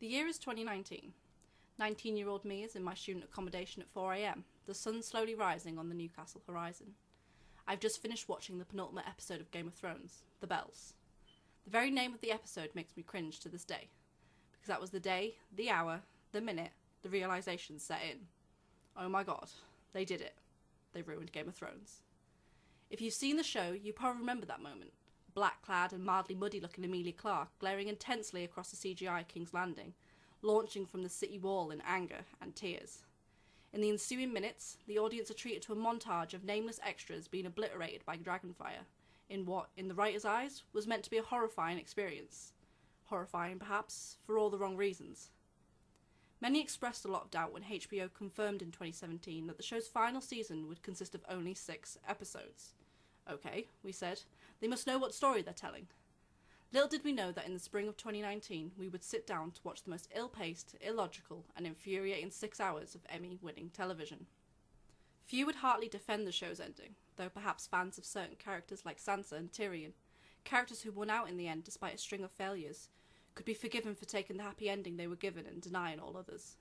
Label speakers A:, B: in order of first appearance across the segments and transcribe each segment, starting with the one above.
A: The year is 2019. 19-year-old me is in my student accommodation at 4 a.m, the sun slowly rising on the Newcastle horizon. I've just finished watching the penultimate episode of Game of Thrones, The Bells. The very name of the episode makes me cringe to this day, because that was the day, the hour, the minute, the realisation set in. Oh my god, they did it. They ruined Game of Thrones. If you've seen the show, you probably remember that moment. Black-clad and mildly muddy-looking Emilia Clarke glaring intensely across the CGI King's Landing, launching from the city wall in anger and tears. In the ensuing minutes, the audience are treated to a montage of nameless extras being obliterated by dragonfire, in what, in the writer's eyes, was meant to be a horrifying experience. Horrifying, perhaps, for all the wrong reasons. Many expressed a lot of doubt when HBO confirmed in 2017 that the show's final season would consist of only 6 episodes. Okay, we said, they must know what story they're telling. Little did we know that in the spring of 2019 we would sit down to watch the most ill-paced, illogical and infuriating 6 hours of Emmy-winning television. Few would heartily defend the show's ending, though perhaps fans of certain characters like Sansa and Tyrion, characters who won out in the end despite a string of failures, could be forgiven for taking the happy ending they were given and denying all others.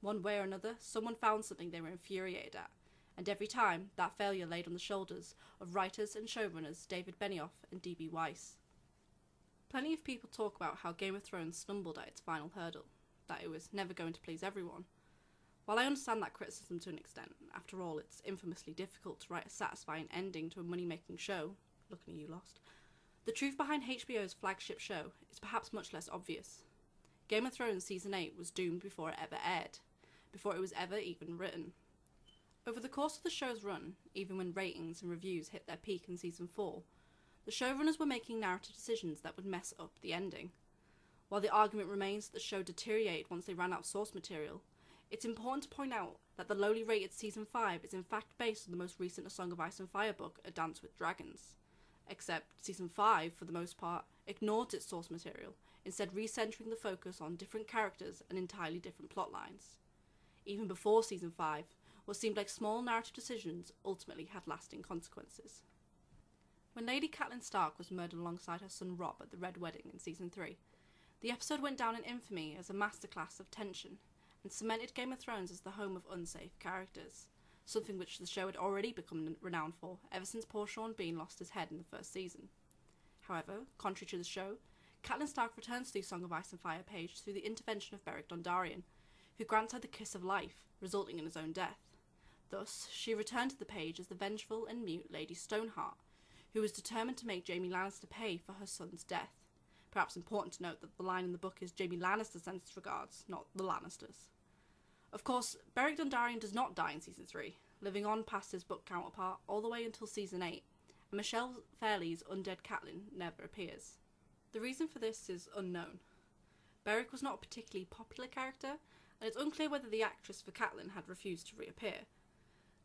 A: One way or another, someone found something they were infuriated at, and every time, that failure laid on the shoulders of writers and showrunners David Benioff and D.B. Weiss. Plenty of people talk about how Game of Thrones stumbled at its final hurdle, that it was never going to please everyone. While I understand that criticism to an extent, after all, it's infamously difficult to write a satisfying ending to a money-making show, looking at you, Lost, the truth behind HBO's flagship show is perhaps much less obvious. Game of Thrones Season 8 was doomed before it ever aired, before it was ever even written. Over the course of the show's run, even when ratings and reviews hit their peak in Season 4, the showrunners were making narrative decisions that would mess up the ending. While the argument remains that the show deteriorated once they ran out of source material, it's important to point out that the lowly rated Season 5 is in fact based on the most recent A Song of Ice and Fire book, A Dance with Dragons. Except Season 5, for the most part, ignored its source material, instead recentering the focus on different characters and entirely different plot lines. Even before Season 5, what seemed like small narrative decisions ultimately had lasting consequences. When Lady Catelyn Stark was murdered alongside her son Robb at the Red Wedding in Season 3, the episode went down in infamy as a masterclass of tension, and cemented Game of Thrones as the home of unsafe characters, something which the show had already become renowned for ever since poor Sean Bean lost his head in the first season. However, contrary to the show, Catelyn Stark returns to the Song of Ice and Fire page through the intervention of Beric Dondarrion, who grants her the kiss of life, resulting in his own death. Thus, she returned to the page as the vengeful and mute Lady Stoneheart, who was determined to make Jaime Lannister pay for her son's death. Perhaps important to note that the line in the book is Jaime Lannister sends his regards, not the Lannisters. Of course, Beric Dondarrion does not die in Season 3, living on past his book counterpart all the way until Season 8, and Michelle Fairley's undead Catelyn never appears. The reason for this is unknown. Beric was not a particularly popular character, and it's unclear whether the actress for Catelyn had refused to reappear.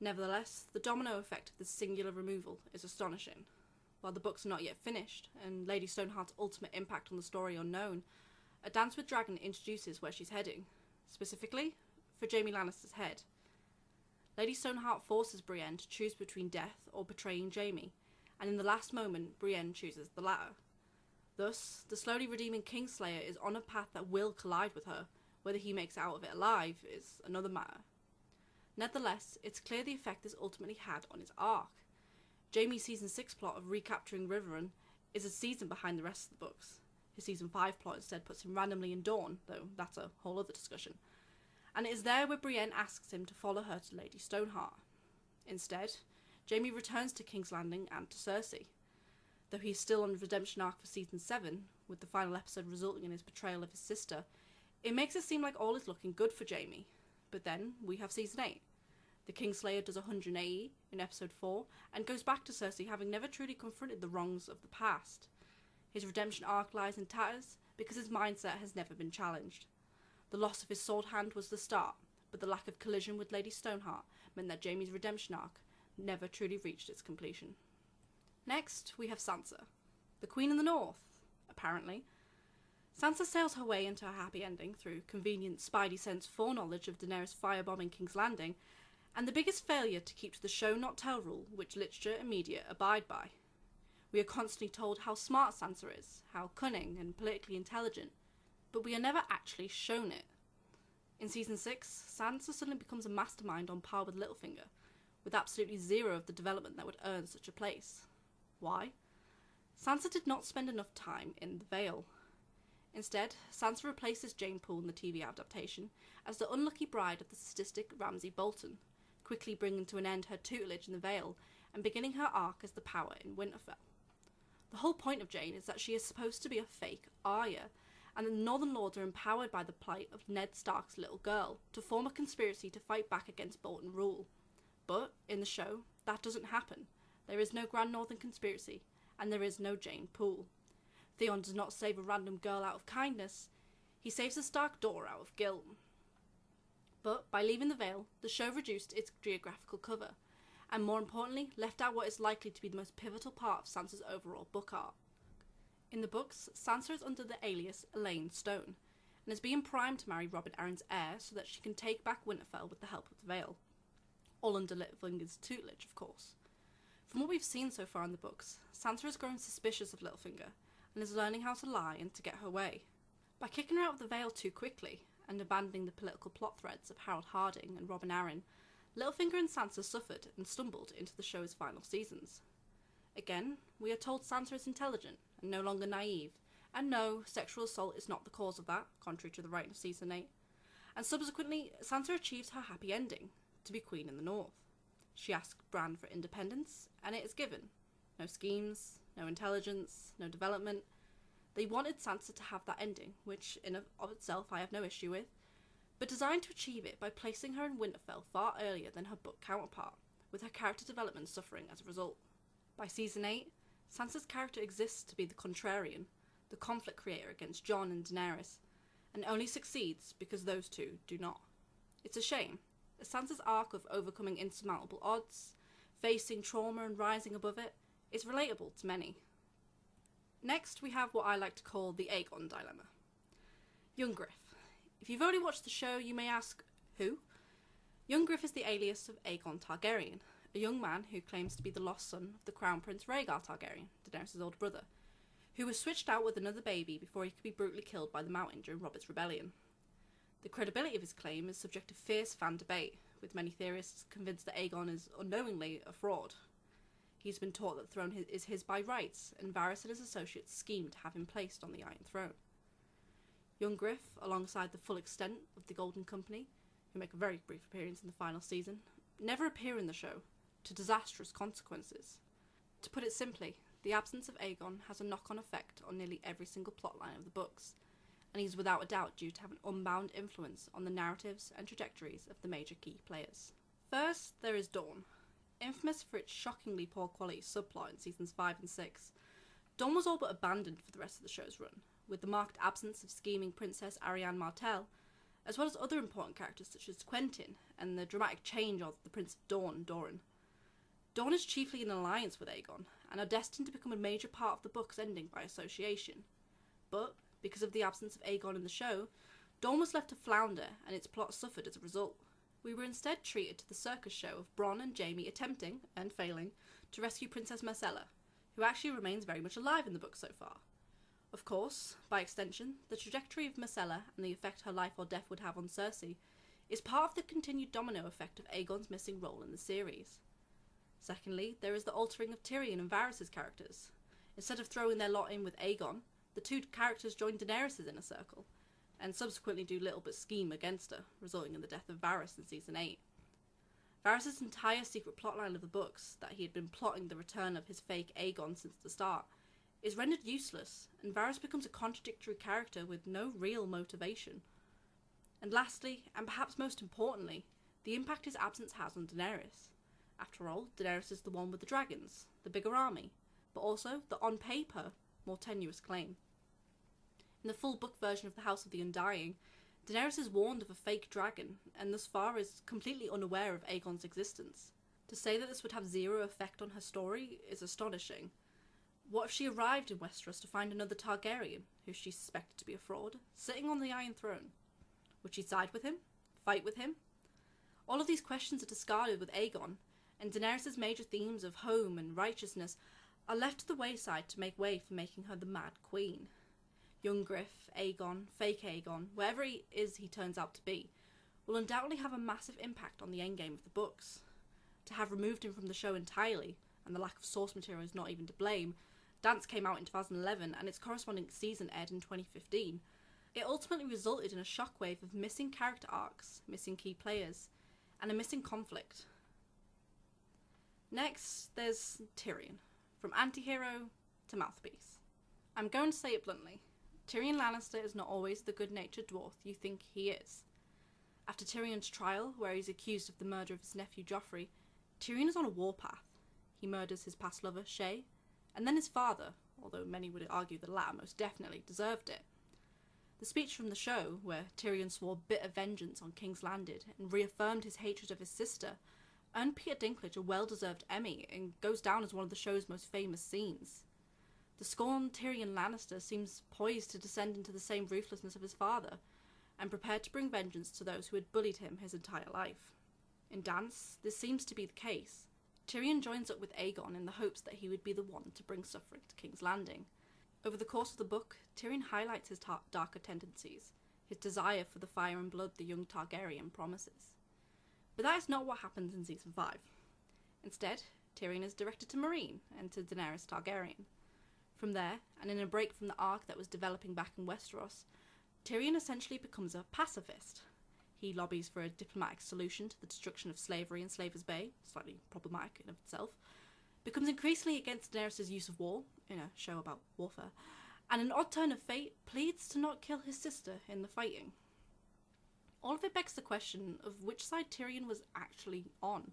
A: Nevertheless, the domino effect of this singular removal is astonishing. While the books are not yet finished, and Lady Stoneheart's ultimate impact on the story unknown, A Dance with Dragon introduces where she's heading, specifically for Jaime Lannister's head. Lady Stoneheart forces Brienne to choose between death or betraying Jaime, and in the last moment, Brienne chooses the latter. Thus, the slowly redeeming Kingslayer is on a path that will collide with her. Whether he makes out of it alive is another matter. Nevertheless, it's clear the effect this ultimately had on his arc. Jaime's Season 6 plot of recapturing Riverrun is a season behind the rest of the books. His Season 5 plot instead puts him randomly in Dorne, though that's a whole other discussion. And it is there where Brienne asks him to follow her to Lady Stoneheart. Instead, Jaime returns to King's Landing and to Cersei. Though he is still on the redemption arc for Season 7, with the final episode resulting in his betrayal of his sister, it makes it seem like all is looking good for Jaime. But then, we have Season 8. The Kingslayer does 180 in Episode 4, and goes back to Cersei having never truly confronted the wrongs of the past. His redemption arc lies in tatters because his mindset has never been challenged. The loss of his sword hand was the start, but the lack of collision with Lady Stoneheart meant that Jaime's redemption arc never truly reached its completion. Next, we have Sansa, the Queen in the North, apparently. Sansa sails her way into a happy ending through convenient Spidey sense foreknowledge of Daenerys firebombing King's Landing, and the biggest failure to keep to the show not tell rule which literature and media abide by. We are constantly told how smart Sansa is, how cunning and politically intelligent, but we are never actually shown it. In Season 6, Sansa suddenly becomes a mastermind on par with Littlefinger, with absolutely zero of the development that would earn such a place. Why? Sansa did not spend enough time in the Vale. Instead, Sansa replaces Jane Poole in the TV adaptation as the unlucky bride of the sadistic Ramsay Bolton, quickly bringing to an end her tutelage in the Vale and beginning her arc as the Power in Winterfell. The whole point of Jane is that she is supposed to be a fake Arya, and the Northern Lords are empowered by the plight of Ned Stark's little girl to form a conspiracy to fight back against Bolton rule. But, in the show, that doesn't happen. There is no Grand Northern conspiracy, and there is no Jane Poole. Theon does not save a random girl out of kindness, he saves a Stark daughter out of guilt. But, by leaving the Vale, the show reduced its geographical cover, and more importantly, left out what is likely to be the most pivotal part of Sansa's overall book arc. In the books, Sansa is under the alias Elaine Stone, and is being primed to marry Robin Arryn's heir so that she can take back Winterfell with the help of the Vale. All under Littlefinger's tutelage, of course. From what we've seen so far in the books, Sansa has grown suspicious of Littlefinger, and is learning how to lie and to get her way. By kicking her out of the Vale too quickly, and abandoning the political plot threads of Harold Harding and Robin Arryn, Littlefinger and Sansa suffered and stumbled into the show's final seasons. Again, we are told Sansa is intelligent and no longer naive, and no, sexual assault is not the cause of that, contrary to the writing of Season 8. And subsequently, Sansa achieves her happy ending, to be Queen in the North. She asks Bran for independence, and it is given. No schemes, no intelligence, no development. They wanted Sansa to have that ending, which in of itself I have no issue with, but designed to achieve it by placing her in Winterfell far earlier than her book counterpart, with her character development suffering as a result. By Season 8, Sansa's character exists to be the contrarian, the conflict creator against Jon and Daenerys, and only succeeds because those two do not. It's a shame, as Sansa's arc of overcoming insurmountable odds, facing trauma and rising above it, is relatable to many. Next, we have what I like to call the Aegon dilemma. Young Griff. If you've already watched the show, you may ask, who? Young Griff is the alias of Aegon Targaryen, a young man who claims to be the lost son of the Crown Prince Rhaegar Targaryen, Daenerys' older brother, who was switched out with another baby before he could be brutally killed by the Mountain during Robert's rebellion. The credibility of his claim is subject to fierce fan debate, with many theorists convinced that Aegon is unknowingly a fraud. He's been taught that the throne is his by rights, and Varys and his associates schemed to have him placed on the Iron Throne. Young Griff, alongside the full extent of the Golden Company, who make a very brief appearance in the final season, never appear in the show, to disastrous consequences. To put it simply, the absence of Aegon has a knock-on effect on nearly every single plotline of the books, and he's without a doubt due to have an unbound influence on the narratives and trajectories of the major key players. First, there is Dawn. Infamous for its shockingly poor quality subplot in seasons 5 and 6, Dawn was all but abandoned for the rest of the show's run, with the marked absence of scheming Princess Arianne Martell, as well as other important characters such as Quentyn and the dramatic change of the Prince of Dawn, Doran. Dawn is chiefly in alliance with Aegon, and are destined to become a major part of the book's ending by association. But, because of the absence of Aegon in the show, Dawn was left to flounder, and its plot suffered as a result. We were instead treated to the circus show of Bronn and Jaime attempting, and failing, to rescue Princess Myrcella, who actually remains very much alive in the book so far. Of course, by extension, the trajectory of Myrcella and the effect her life or death would have on Cersei is part of the continued domino effect of Aegon's missing role in the series. Secondly, there is the altering of Tyrion and Varys' characters. Instead of throwing their lot in with Aegon, the two characters join Daenerys' inner circle, and subsequently do little but scheme against her, resulting in the death of Varys in Season 8. Varys' entire secret plotline of the books, that he had been plotting the return of his fake Aegon since the start, is rendered useless, and Varys becomes a contradictory character with no real motivation. And lastly, and perhaps most importantly, the impact his absence has on Daenerys. After all, Daenerys is the one with the dragons, the bigger army, but also the on paper more tenuous claim. In the full book version of the House of the Undying, Daenerys is warned of a fake dragon, and thus far is completely unaware of Aegon's existence. To say that this would have zero effect on her story is astonishing. What if she arrived in Westeros to find another Targaryen, who she suspected to be a fraud, sitting on the Iron Throne? Would she side with him? Fight with him? All of these questions are discarded with Aegon, and Daenerys' major themes of home and righteousness are left to the wayside to make way for making her the Mad Queen. Young Griff, Aegon, fake Aegon, wherever he turns out to be, will undoubtedly have a massive impact on the endgame of the books. To have removed him from the show entirely, and the lack of source material is not even to blame, Dance came out in 2011 and its corresponding season aired in 2015. It ultimately resulted in a shockwave of missing character arcs, missing key players, and a missing conflict. Next, there's Tyrion, from anti-hero to Mouthpiece. I'm going to say it bluntly, Tyrion Lannister is not always the good-natured dwarf you think he is. After Tyrion's trial, where he's accused of the murder of his nephew Joffrey, Tyrion is on a warpath. He murders his past lover, Shae, and then his father, although many would argue the latter most definitely deserved it. The speech from the show, where Tyrion swore bitter vengeance on King's Landing and reaffirmed his hatred of his sister, earned Peter Dinklage a well-deserved Emmy and goes down as one of the show's most famous scenes. The scorned Tyrion Lannister seems poised to descend into the same ruthlessness of his father, and prepared to bring vengeance to those who had bullied him his entire life. In Dance, this seems to be the case. Tyrion joins up with Aegon in the hopes that he would be the one to bring suffering to King's Landing. Over the course of the book, Tyrion highlights his darker tendencies, his desire for the fire and blood the young Targaryen promises. But that is not what happens in Season 5. Instead, Tyrion is directed to Meereen and to Daenerys Targaryen. From there, and in a break from the arc that was developing back in Westeros, Tyrion essentially becomes a pacifist. He lobbies for a diplomatic solution to the destruction of slavery in Slavers Bay, slightly problematic in of itself, becomes increasingly against Daenerys' use of war, in a show about warfare, and an odd turn of fate pleads to not kill his sister in the fighting. All of it begs the question of which side Tyrion was actually on.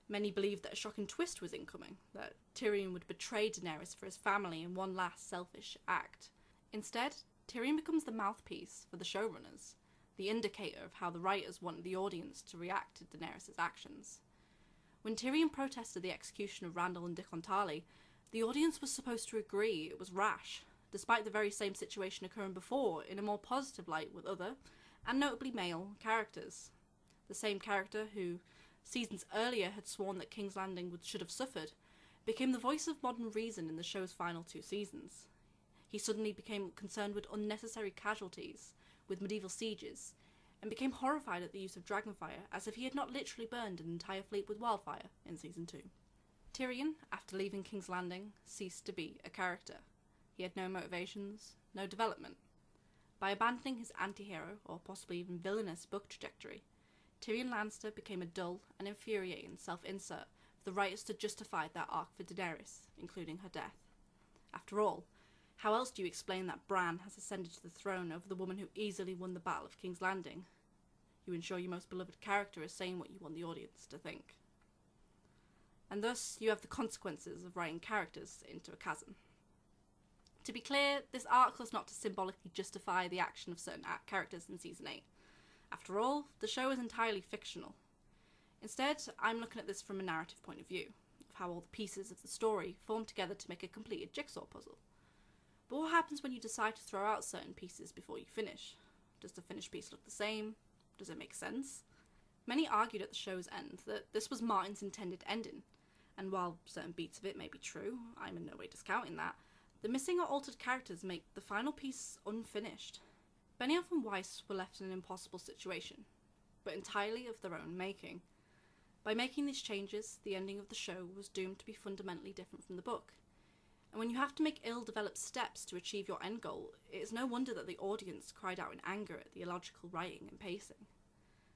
A: Many believed that a shocking twist was incoming, that Tyrion would betray Daenerys for his family in one last selfish act. Instead, Tyrion becomes the mouthpiece for the showrunners, the indicator of how the writers wanted the audience to react to Daenerys' actions. When Tyrion protested the execution of Randall and Dickon Tarly, the audience was supposed to agree it was rash, despite the very same situation occurring before in a more positive light with other, and notably male, characters. The same character who, seasons earlier, had sworn that King's Landing should have suffered, became the voice of modern reason in the show's final 2 seasons. He suddenly became concerned with unnecessary casualties, with medieval sieges, and became horrified at the use of dragonfire, as if he had not literally burned an entire fleet with wildfire in Season 2. Tyrion, after leaving King's Landing, ceased to be a character. He had no motivations, no development. By abandoning his anti-hero, or possibly even villainous book trajectory, Tyrion Lannister became a dull and infuriating self-insert for the writers to justify their arc for Daenerys, including her death. After all, how else do you explain that Bran has ascended to the throne over the woman who easily won the Battle of King's Landing? You ensure your most beloved character is saying what you want the audience to think. And thus, you have the consequences of writing characters into a chasm. To be clear, this arc was not to symbolically justify the action of certain characters in Season 8. After all, the show is entirely fictional. Instead, I'm looking at this from a narrative point of view, of how all the pieces of the story form together to make a completed jigsaw puzzle. But what happens when you decide to throw out certain pieces before you finish? Does the finished piece look the same? Does it make sense? Many argued at the show's end that this was Martin's intended ending, and while certain beats of it may be true, I'm in no way discounting that, the missing or altered characters make the final piece unfinished. Benioff and Weiss were left in an impossible situation, but entirely of their own making. By making these changes, the ending of the show was doomed to be fundamentally different from the book. And when you have to make ill-developed steps to achieve your end goal, it is no wonder that the audience cried out in anger at the illogical writing and pacing.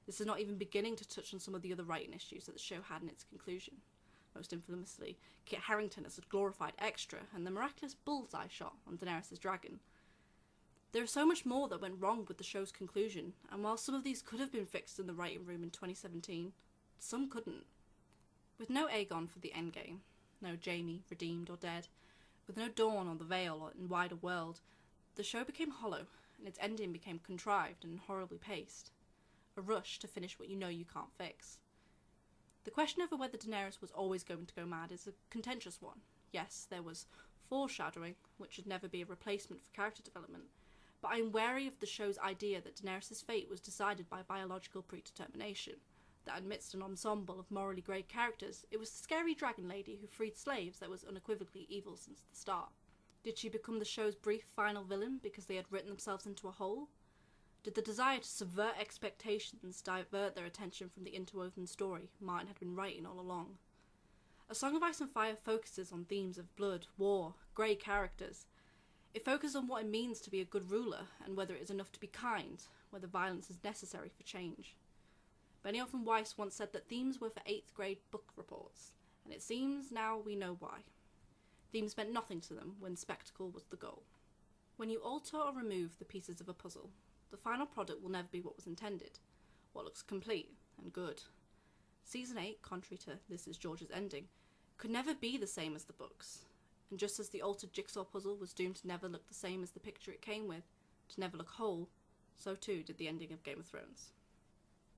A: This is not even beginning to touch on some of the other writing issues that the show had in its conclusion. Most infamously, Kit Harington as a glorified extra, and the miraculous bullseye shot on Daenerys' dragon. There is so much more that went wrong with the show's conclusion, and while some of these could have been fixed in the writing room in 2017, some couldn't. With no Aegon for the endgame, no Jaime, redeemed or dead, with no Dawn or the Vale and wider world, the show became hollow, and its ending became contrived and horribly paced. A rush to finish what you know you can't fix. The question over whether Daenerys was always going to go mad is a contentious one. Yes, there was foreshadowing, which should never be a replacement for character development, but I'm wary of the show's idea that Daenerys' fate was decided by biological predetermination, that amidst an ensemble of morally grey characters, it was the scary dragon lady who freed slaves that was unequivocally evil since the start. Did she become the show's brief final villain because they had written themselves into a hole? Did the desire to subvert expectations divert their attention from the interwoven story Martin had been writing all along? A Song of Ice and Fire focuses on themes of blood, war, grey characters. It focuses on what it means to be a good ruler and whether it is enough to be kind, whether violence is necessary for change. Benioff and Weiss once said that themes were for 8th grade book reports, and it seems now we know why. Themes meant nothing to them when spectacle was the goal. When you alter or remove the pieces of a puzzle, the final product will never be what was intended, what looks complete and good. Season 8, contrary to This Is George's ending, could never be the same as the books, and just as the altered jigsaw puzzle was doomed to never look the same as the picture it came with, to never look whole, so too did the ending of Game of Thrones.